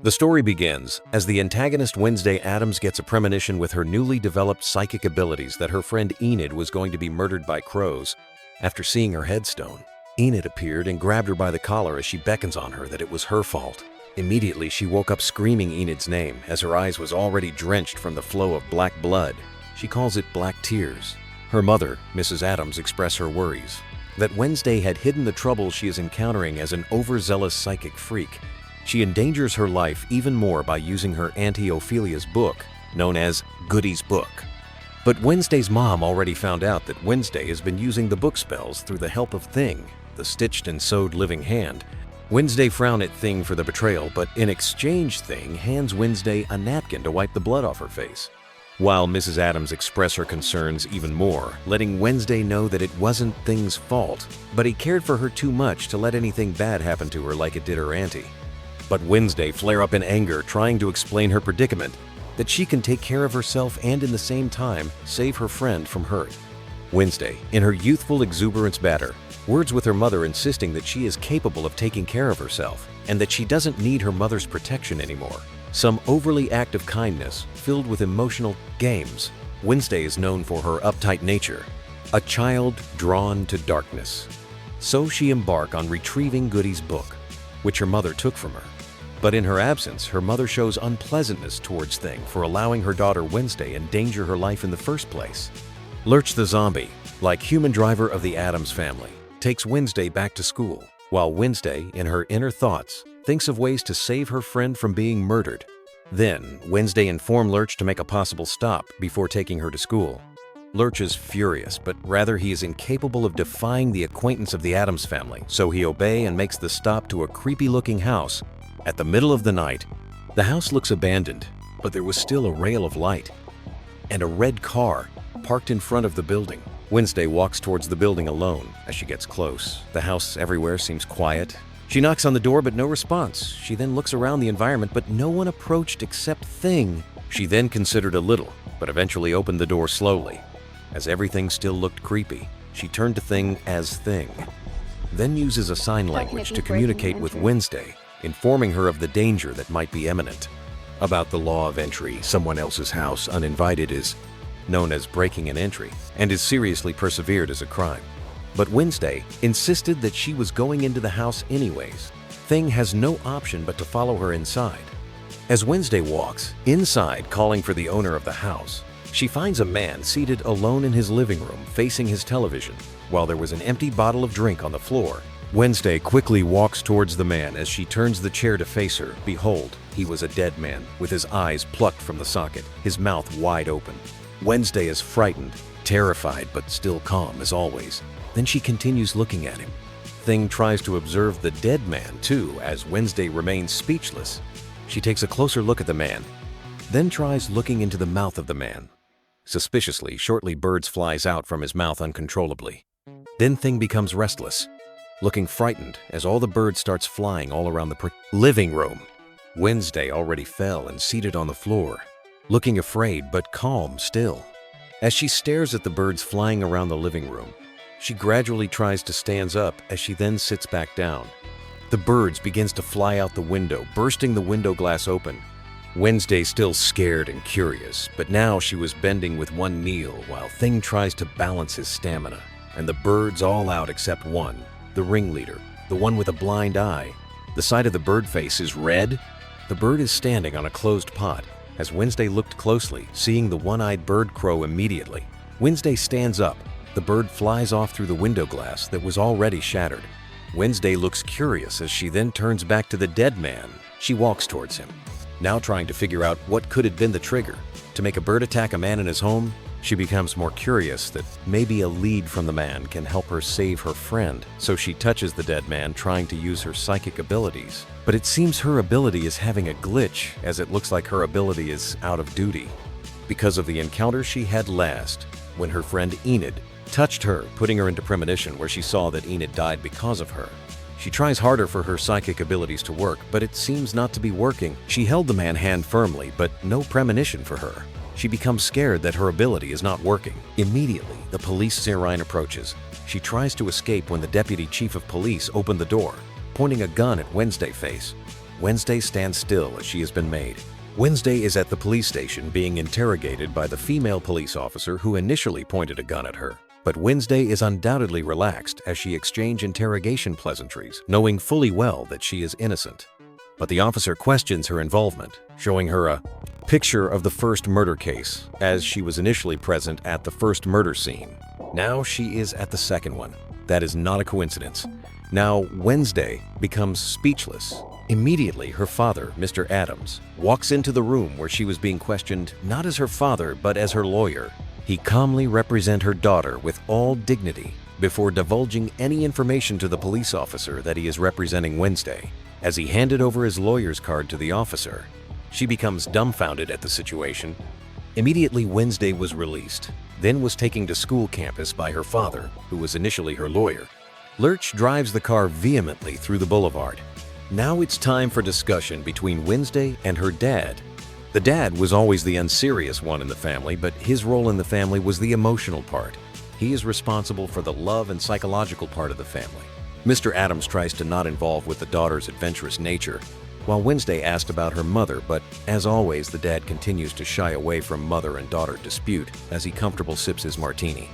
The story begins as the antagonist Wednesday Addams gets a premonition with her newly developed psychic abilities that her friend Enid was going to be murdered by crows. After seeing her headstone, Enid appeared and grabbed her by the collar as she beckons on her that it was her fault. Immediately, she woke up screaming Enid's name as her eyes was already drenched from the flow of black blood. She calls it black tears. Her mother, Mrs. Addams, expressed her worries that Wednesday had hidden the trouble she is encountering as an overzealous psychic freak. She endangers her life even more by using her Auntie Ophelia's book, known as Goody's Book. But Wednesday's mom already found out that Wednesday has been using the book spells through the help of Thing, the stitched and sewed living hand. Wednesday frowned at Thing for the betrayal, but in exchange Thing hands Wednesday a napkin to wipe the blood off her face. While Mrs. Addams expressed her concerns even more, letting Wednesday know that it wasn't Thing's fault, but he cared for her too much to let anything bad happen to her like it did her auntie. But Wednesday flare up in anger, trying to explain her predicament, that she can take care of herself and in the same time save her friend from hurt. Wednesday, in her youthful exuberance batter, words with her mother insisting that she is capable of taking care of herself and that she doesn't need her mother's protection anymore. Some overly act of kindness filled with emotional games. Wednesday is known for her uptight nature, a child drawn to darkness. So she embarked on retrieving Goody's book, which her mother took from her. But in her absence, her mother shows unpleasantness towards Thing for allowing her daughter Wednesday endanger her life in the first place. Lurch the zombie, like human driver of the Addams family, takes Wednesday back to school, while Wednesday, in her inner thoughts, thinks of ways to save her friend from being murdered. Then, Wednesday informs Lurch to make a possible stop before taking her to school. Lurch is furious, but rather he is incapable of defying the acquaintance of the Addams family, so he obeys and makes the stop to a creepy-looking house. At the middle of the night, the house looks abandoned, but there was still a rail of light and a red car parked in front of the building. Wednesday walks towards the building alone. As she gets close, the house everywhere seems quiet. She knocks on the door, but no response. She then looks around the environment, but no one approached except Thing. She then considered a little, but eventually opened the door slowly. As everything still looked creepy, she turned to Thing as Thing, then uses a sign language to communicate with Wednesday, informing her of the danger that might be imminent. About the law of entry, someone else's house uninvited is known as breaking an entry and is seriously persevered as a crime. But Wednesday insisted that she was going into the house anyways. Thing has no option but to follow her inside. As Wednesday walks inside calling for the owner of the house, she finds a man seated alone in his living room facing his television, while there was an empty bottle of drink on the floor. Wednesday quickly walks towards the man. As she turns the chair to face her, behold, he was a dead man, with his eyes plucked from the socket, his mouth wide open. Wednesday is frightened, terrified, but still calm as always. Then she continues looking at him. Thing tries to observe the dead man too, as Wednesday remains speechless. She takes a closer look at the man, then tries looking into the mouth of the man. Suspiciously, shortly birds flies out from his mouth uncontrollably. Then Thing becomes restless, looking frightened as all the birds starts flying all around the living room. Wednesday already fell and seated on the floor, looking afraid but calm still. As she stares at the birds flying around the living room, she gradually tries to stand up as she then sits back down. The birds begins to fly out the window, bursting the window glass open. Wednesday still scared and curious, but now she was bending with one knee while Thing tries to balance his stamina, and the birds all out except one, the ringleader, the one with a blind eye. The side of the bird face is red. The bird is standing on a closed pot. As Wednesday looked closely, seeing the one-eyed bird crow immediately, Wednesday stands up. The bird flies off through the window glass that was already shattered. Wednesday looks curious as she then turns back to the dead man. She walks towards him, now trying to figure out what could have been the trigger to make a bird attack a man in his home. She becomes more curious that maybe a lead from the man can help her save her friend, so she touches the dead man, trying to use her psychic abilities. But it seems her ability is having a glitch, as it looks like her ability is out of duty because of the encounter she had last when her friend Enid touched her, putting her into premonition where she saw that Enid died because of her. She tries harder for her psychic abilities to work, but it seems not to be working. She held the man's hand firmly, but no premonition for her. She becomes scared that her ability is not working. Immediately, the police siren approaches. She tries to escape when the deputy chief of police opened the door, pointing a gun at Wednesday's face. Wednesday stands still as she has been made. Wednesday is at the police station being interrogated by the female police officer who initially pointed a gun at her. But Wednesday is undoubtedly relaxed as she exchanges interrogation pleasantries, knowing fully well that she is innocent. But the officer questions her involvement, showing her a picture of the first murder case, as she was initially present at the first murder scene. Now she is at the second one. That is not a coincidence. Now Wednesday becomes speechless. Immediately, her father, Mr. Addams, walks into the room where she was being questioned not as her father, but as her lawyer. He calmly represents her daughter with all dignity before divulging any information to the police officer that he is representing Wednesday. As he handed over his lawyer's card to the officer, she becomes dumbfounded at the situation. Immediately, Wednesday was released, then was taken to school campus by her father, who was initially her lawyer. Lurch drives the car vehemently through the boulevard. Now it's time for discussion between Wednesday and her dad. The dad was always the unserious one in the family, but his role in the family was the emotional part. He is responsible for the love and psychological part of the family. Mr. Addams tries to not involve with the daughter's adventurous nature, while Wednesday asked about her mother, but as always, the dad continues to shy away from mother and daughter dispute as he comfortably sips his martini.